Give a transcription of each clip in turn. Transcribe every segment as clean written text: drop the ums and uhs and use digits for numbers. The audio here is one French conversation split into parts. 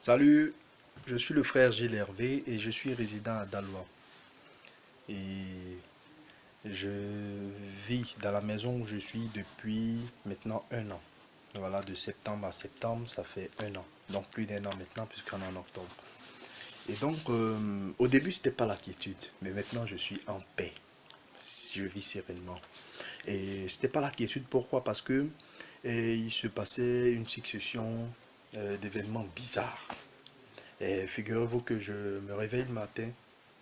Salut, je suis le frère Gilles Hervé et je suis résident à Dalois. Et je vis dans la maison où je suis depuis maintenant un an. Voilà, de septembre à septembre, ça fait un an. Donc plus d'un an maintenant puisqu'on est en octobre. Et donc, au début, c'était pas l'inquiétude, mais maintenant, je suis en paix. Je vis sereinement. Et c'était pas l'inquiétude, pourquoi? Parce que il se passait une succession d'événements bizarres. Et figurez-vous que je me réveille le matin,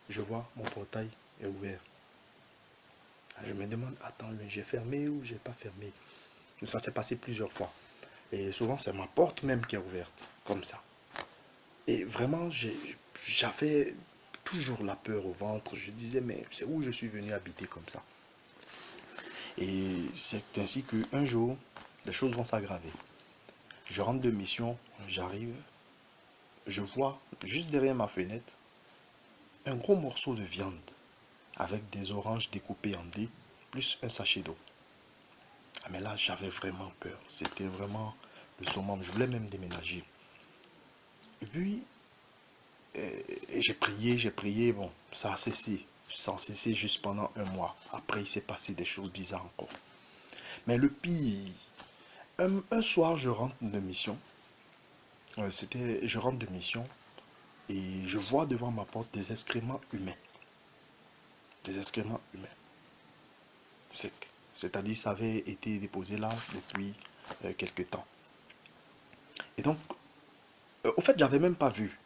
je vois mon portail est ouvert. Je me demande, attends, j'ai fermé ou j'ai pas fermé? Ça s'est passé plusieurs fois. Et souvent, c'est ma porte même qui est ouverte, comme ça. Et vraiment, j'avais toujours la peur au ventre. Je disais, mais c'est où je suis venu habiter comme ça? Et c'est ainsi qu'un jour, les choses vont s'aggraver. Je rentre de mission, j'arrive, je vois juste derrière ma fenêtre un gros morceau de viande avec des oranges découpées en dés, plus un sachet d'eau. Ah, mais là, j'avais vraiment peur. C'était vraiment le summum. Je voulais même déménager. Et puis, j'ai prié. Bon, ça a cessé. Ça a cessé juste pendant un mois. Après, il s'est passé des choses bizarres encore. Mais le pire, un soir, je rentre de mission. Je rentre de mission et je vois devant ma porte des excréments humains. Des excréments humains. Secs. C'est-à-dire, ça avait été déposé là depuis quelque temps. Et donc, au fait, j'avais même pas vu.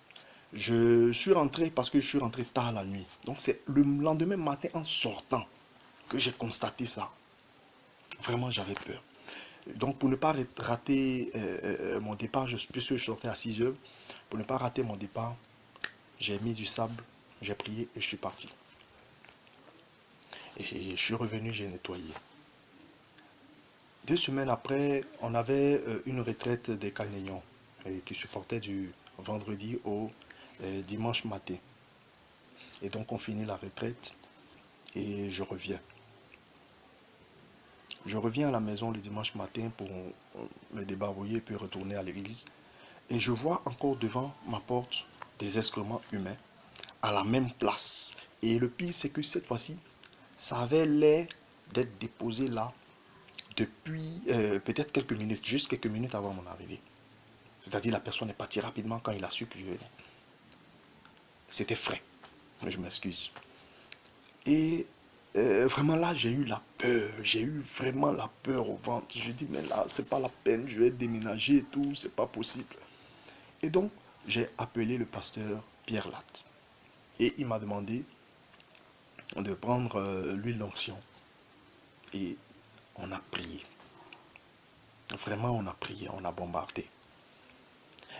Je suis rentré parce que je suis rentré tard la nuit. Donc, c'est le lendemain matin en sortant que j'ai constaté ça. Vraiment, j'avais peur. Donc, pour ne pas rater mon départ, puisque je sortais à 6 heures, pour ne pas rater mon départ, j'ai mis du sable, j'ai prié et je suis parti. Et je suis revenu, j'ai nettoyé. 2 semaines après, on avait une retraite des Calnénions qui se portait du vendredi au dimanche matin. Et donc on finit la retraite et je reviens. Je reviens à la maison le dimanche matin pour me débarbouiller puis retourner à l'église. Et je vois encore devant ma porte des excréments humains à la même place. Et le pire, c'est que cette fois-ci, ça avait l'air d'être déposé là depuis peut-être quelques minutes, juste quelques minutes avant mon arrivée. C'est-à-dire la personne est partie rapidement quand il a su que je venais. C'était frais, mais je m'excuse. Et vraiment là, j'ai eu la peur. J'ai eu vraiment la peur au ventre. Je dis, mais là, c'est pas la peine, je vais déménager et tout, c'est pas possible. Et donc, j'ai appelé le pasteur Pierre Latte. Et il m'a demandé de prendre l'huile d'onction. Et on a prié. Vraiment, on a prié, on a bombardé.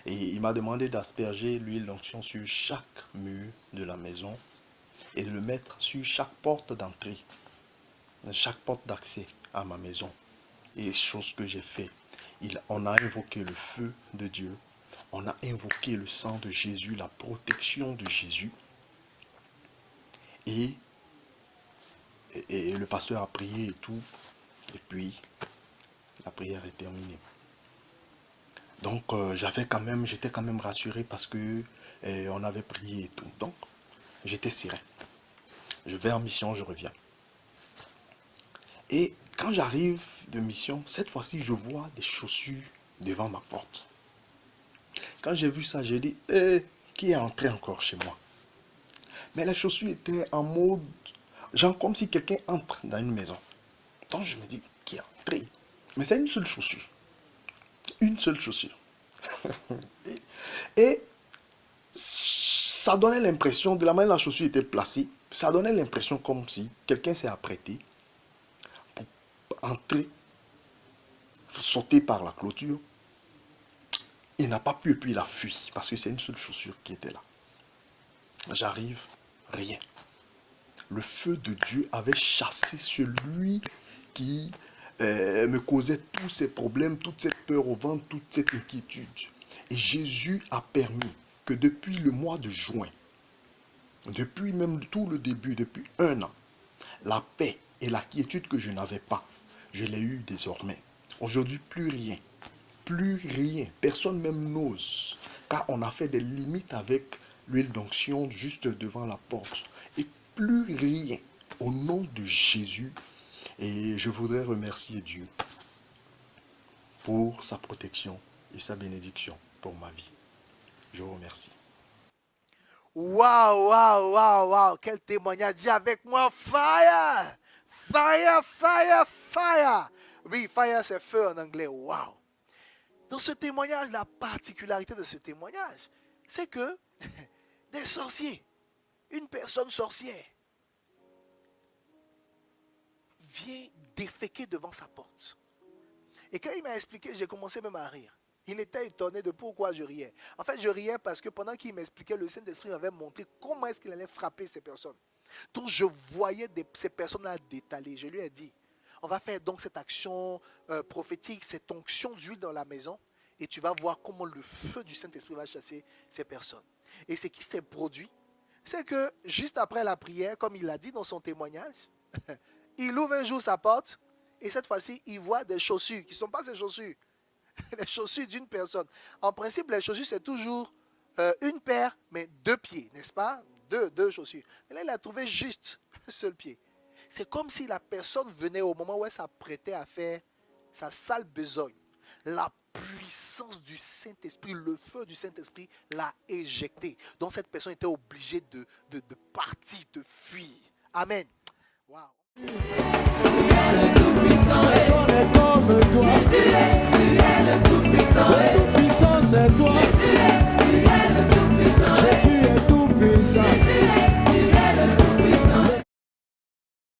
Et il m'a demandé d'asperger l'huile d'onction sur chaque mur de la maison et de le mettre sur chaque porte d'entrée, chaque porte d'accès à ma maison. Et chose que j'ai fait, on a invoqué le feu de Dieu, on a invoqué le sang de Jésus, la protection de Jésus. Et, et le pasteur a prié et tout. Et puis, la prière est terminée. Donc, j'étais quand même rassuré parce que on avait prié et tout. Donc, j'étais serein. Je vais en mission, je reviens. Et quand j'arrive de mission, cette fois-ci, je vois des chaussures devant ma porte. Quand j'ai vu ça, j'ai dit, qui est entré encore chez moi? Mais les chaussures étaient en mode, genre comme si quelqu'un entre dans une maison. Donc je me dis, qui est entré? Mais c'est une seule chaussure. Une seule chaussure. Et ça donnait l'impression, de la manière dont la chaussure était placée, ça donnait l'impression comme si quelqu'un s'est apprêté pour entrer, sauter par la clôture. Il n'a pas pu et puis il a fui parce que c'est une seule chaussure qui était là. J'arrive, rien. Le feu de Dieu avait chassé celui qui me causait tous ces problèmes, toute cette peur au ventre, toute cette inquiétude. Et Jésus a permis que depuis le mois de juin, depuis même tout le début, depuis un an, la paix et la quiétude que je n'avais pas, je l'ai eu désormais. Aujourd'hui, plus rien. Plus rien. Personne même n'ose car on a fait des limites avec l'huile d'onction juste devant la porte. Et plus rien, au nom de Jésus. Et je voudrais remercier Dieu pour sa protection et sa bénédiction pour ma vie. Je vous remercie. Waouh, waouh, waouh, waouh, quel témoignage. Dis avec moi, fire, fire, fire, fire. Oui, fire, c'est feu en anglais. Waouh. Dans ce témoignage, la particularité de ce témoignage, c'est que des sorciers, une personne sorcière, vient déféquer devant sa porte. Et quand il m'a expliqué, j'ai commencé même à rire. Il était étonné de pourquoi je riais. En fait, je riais parce que pendant qu'il m'expliquait, le Saint-Esprit m'avait montré comment est-ce qu'il allait frapper ces personnes. Donc, je voyais ces personnes-là détaler. Je lui ai dit, on va faire donc cette action prophétique, cette onction d'huile dans la maison, et tu vas voir comment le feu du Saint-Esprit va chasser ces personnes. Et ce qui s'est produit, c'est que juste après la prière, comme il l'a dit dans son témoignage, il ouvre un jour sa porte, et cette fois-ci, il voit des chaussures qui ne sont pas ses chaussures. Les chaussures d'une personne. En principe, les chaussures, c'est toujours une paire, mais deux pieds, n'est-ce pas? Deux chaussures. Mais là, il a trouvé juste un seul pied. C'est comme si la personne venait au moment où elle s'apprêtait à faire sa sale besogne. La puissance du Saint-Esprit, le feu du Saint-Esprit l'a éjecté. Donc, cette personne était obligée de partir, de fuir. Amen. Waouh. Personne n'est comme toi. Tu es le Tout-Puissant. Le Tout-Puissant, c'est toi. Jésus est tout-puissant.